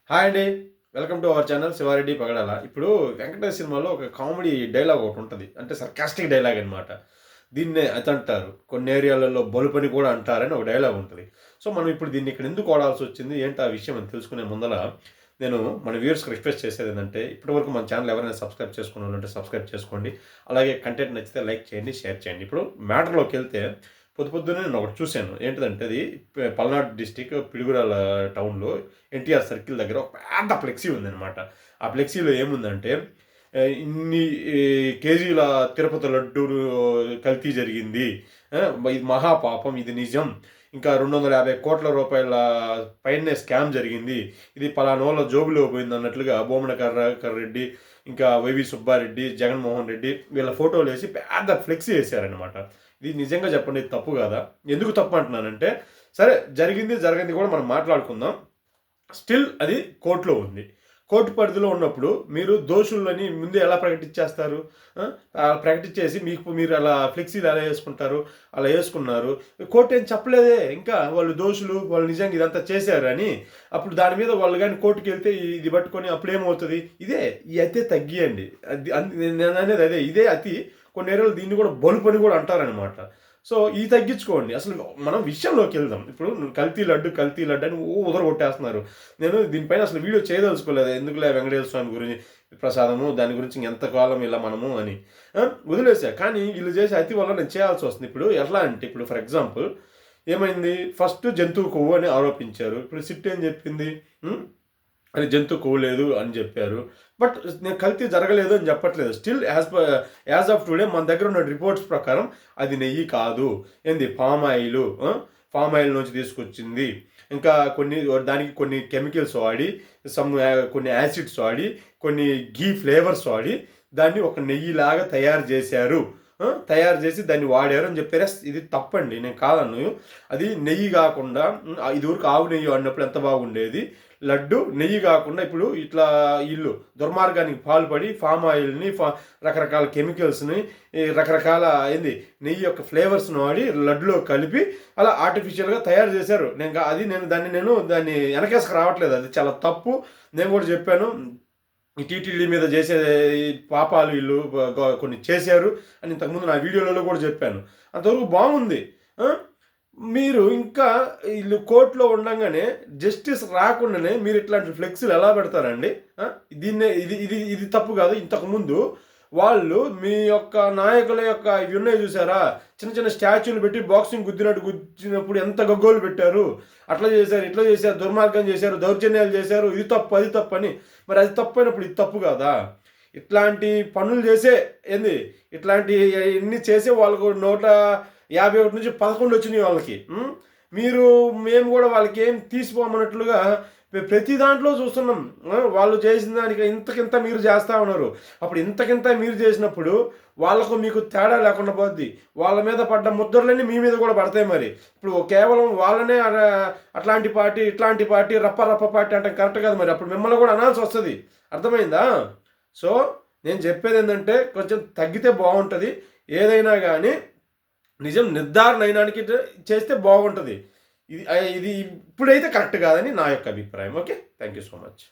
Hi అండి. Welcome to our channel Shiva Reddy Pagadala. ఇప్పుడు 'వెంకటేష్' సినిమాలో ఒక కామెడీ డైలాగ్ ఒకటుంటది. అంటే సర్కాస్టిక్ డైలాగ్ అనమాట. దీన్నే అతంటారు. కొన్ని ఏరియాలలో బలుపని కూడా అంటారని ఒక డైలాగ్ ఉంటది. సో, మనం ఇప్పుడు దీన్ని ఇక్కడ ఎందుకు వాడాల్సొచ్చింది, ఏంటి ఆ విషయం అని తెలుసుకునే ముందల నేను మన వ్యూయర్స్‌కి రిక్వెస్ట్ చేసేదేంటంటే, ఇప్పటివరకు మన ఛానల్ ఎవరైనా సబ్స్క్రైబ్ చేసుకున్నోళ్ళుంటే సబ్స్క్రైబ్ చేసుకోండి. అలాగే కంటెంట్ నచ్చితే లైక్ చేయండి, షేర్ చేయండి. ఇప్పుడు మ్యాటర్‌లోకెళ్తే పొద్దున్నే నేనొకటి చూసాను. ఏంటిదంటే అది పల్నాడు డిస్ట్రిక్ట్ పిడుగురాళ్ళ టౌన్‌లో ఎన్టీఆర్ సర్కిల్ దగ్గర ఒక పెద్ద ఫ్లెక్సీ ఉందనమాట. ఆ ఫ్లెక్సీలో ఏముందంటే ఇన్ని కేజీల తిరుపతి లడ్డూలు కల్తీ జరిగింది. ఇది మహాపాపం, ఇది నిజం. ఇంకా 250 కోట్ల రూపాయల పైనే స్కామ్ జరిగింది. ఇది పలానోళ్ళ జోబులో పోయిందన్నట్లుగా భూమన కరుణాకర్ రెడ్డి, ఇంకా వైవి సుబ్బారెడ్డి, జగన్మోహన్ రెడ్డి వీళ్ళ ఫోటోలేసి పెద్ద ఫ్లెక్సీ ఏసారనమాట. ఇది నిజంగా చెప్పండి, ఇది తప్పు కాదా? ఎందుకు తప్పు అంటున్నానంటే, సరే జరిగింది, జరగంది కూడా మనం మాట్లాడుకుందాం. స్టిల్ అది కోర్ట్‌లో ఉంది. కోర్టు పరిధిలో ఉన్నప్పుడు మీరు దోషులని ముందే ఎలా ప్రకటించేస్తారు? ప్రకటించేసి మీరు అలా ఫ్లెక్సీలు ఎలా యేసుకుంటారు? అలా యేసుకున్నారు. కోర్ట్ ఏం చెప్పలేదే ఇంకా వాళ్ళు దోషులు, వాళ్ళు నిజంగా ఇదంతా చేశారని. అప్పుడు దాని మీద వాళ్ళు గాని కోర్టుకెళ్తే ఇది పట్టుకొని అప్పుడేమవుతది? ఇదే ఈ అతి తగ్గియండి. అది నేననేది అదే. ఇదే అతి. కొన్ని ఏరియాలో దీన్ని కూడా బలుపని కూడా అంటారనమాట. సో, ఇది తగ్గించుకోండి. అసలు మనం విషయంలోకెళ్దాం. ఇప్పుడు కల్తీ లడ్డు అని ఉదరగొట్టేస్తున్నారు. నేను దీనిపైన అసలు వీడియో చేయదలుచుకోలేదు. ఎందుకులే వెంకటేశ్వర స్వామి గురించి ప్రసాదము, దాని గురించి ఇంకెంతకాలం ఇలా మనము అని. వదిలేసా. కానీ వీళ్ళు చేసే అతి వల్ల నేను చేయాల్సొస్తుంది. ఇప్పుడు ఎట్లా అంటే, ఇప్పుడు ఫర్ ఎగ్జాంపుల్ ఏమైంది? ఫస్ట్ జంతువు కొవ్వు అని ఆరోపించారు. ఇప్పుడు సిట్ ఏం చెప్పింది? హ్మ్. అది జంతువు కొవ్వు లేదు అని చెప్పారు. బట్ నేను కల్తీ జరగలేదు అని చెప్పట్లేదు. స్టిల్ యాజ్ ఆఫ్ టుడే మన దగ్గర ఉన్న రిపోర్ట్స్ ప్రకారం అది నెయ్యి కాదు. ఏంది పామ్ ఆయిలు. పామ్ ఆయిల్ నుంచి తీసుకొచ్చింది. ఇంకా దానికి కొన్ని కెమికల్స్ వాడి, కొన్ని యాసిడ్స్ వాడి, కొన్ని ఘీ ఫ్లేవర్స్ వాడి దాన్ని ఒక నెయ్యిలాగా తయారు చేశారు. తయారు చేసి దాన్ని వాడారు అని చెప్పారు. ఇది తప్పండి, నేను కాదన్ను. అది నెయ్యి కాకుండా ఇదివరకు ఆవు నెయ్యి వాడినప్పుడు ఎంత బాగుండేది. లడ్డు నెయ్యి కాకుండా ఇప్పుడు ఇట్లా ఈళ్ళు దుర్మార్గానికి పాల్పడి ఫామ్ ఆయిల్‌ని, రకరకాల కెమికల్స్‌ని, రకరకాల నెయ్యి యొక్క ఫ్లేవర్స్‌ని వాడి లడ్డులో కలిపి అలా ఆర్టిఫిషియల్‌గా తయారు చేశారు. దాన్ని వెనకేసుకు రావట్లేదు. అది చాలా తప్పు. నేను కూడా చెప్పాను. ఈ టీటీడీ మీద చేసే ఈ పాపాలు వీళ్ళు కొన్ని చేశారు అని ఇంతకుముందు నా వీడియోలలో కూడా చెప్పాను. అంతవరకు బాగుంది. మీరు ఇంకా ఈళ్ళు కోర్ట్‌లో ఉండంగానే జస్టిస్ రాకుండానే మీరు ఇట్లాంటి ఫ్లెక్సీలు ఎలా పెడతారండి? ఇది తప్పు కాదు. ఇంతకుముందు వాళ్ళు మీ యొక్క నాయకుల యొక్క ఇవి ఉన్నాయి చూసారా? చిన్న చిన్న స్టాచ్యూలు పెట్టి బాక్సింగ్ గుద్దినప్పుడు ఎంత గగ్గోలు పెట్టారు. అట్లా చేశారు, ఇట్లా చేశారు, దుర్మార్గం చేశారు, దౌర్జన్యాలు చేశారు, ఇది తప్పు, అది తప్పని. మరి అది తప్పైనప్పుడు ఇది తప్పు కాదా? ఇట్లాంటి పనులు చేసే ఇట్లాంటి ఇన్ని చేసే వాళ్ళకు 151 నుంచి 11 వచ్చినాయి వాళ్ళకి. మేము కూడా వాళ్ళకి ఏం తీసిపోమన్నట్లుగా ప్రతి దాంట్లో చూస్తున్నాం. వాళ్ళు చేసిన దానికి ఇంతకింత మీరు చేస్తూ ఉన్నారు. అప్పుడు ఇంతకింత మీరు చేసినప్పుడు వాళ్ళకు మీకు తేడా లేకుండా పోద్ది. వాళ్ళ మీద పడ్డ ముద్రలన్నీ మీ మీద కూడా పడతాయి మరి. ఇప్పుడు కేవలం వాళ్ళనే అట్లాంటి పార్టీ, ఇట్లాంటి పార్టీ, రప్ప పార్టీ అంటే కరెక్ట్ కాదు మరి. అప్పుడు మిమ్మల్ని కూడా అనాల్సి వస్తుంది. అర్థమైందా? సో, నేను చెప్పేది ఏంటంటే కొంచెం తగ్గితే బాగుంటుంది. ఏదైనా కానీ నిజం నిర్ధారణ అయినానికి చేస్తే బాగుంటుంది. ఇది ఇప్పుడైతే కరెక్ట్ కాదని నా యొక్క అభిప్రాయం. Okay. Thank you so much.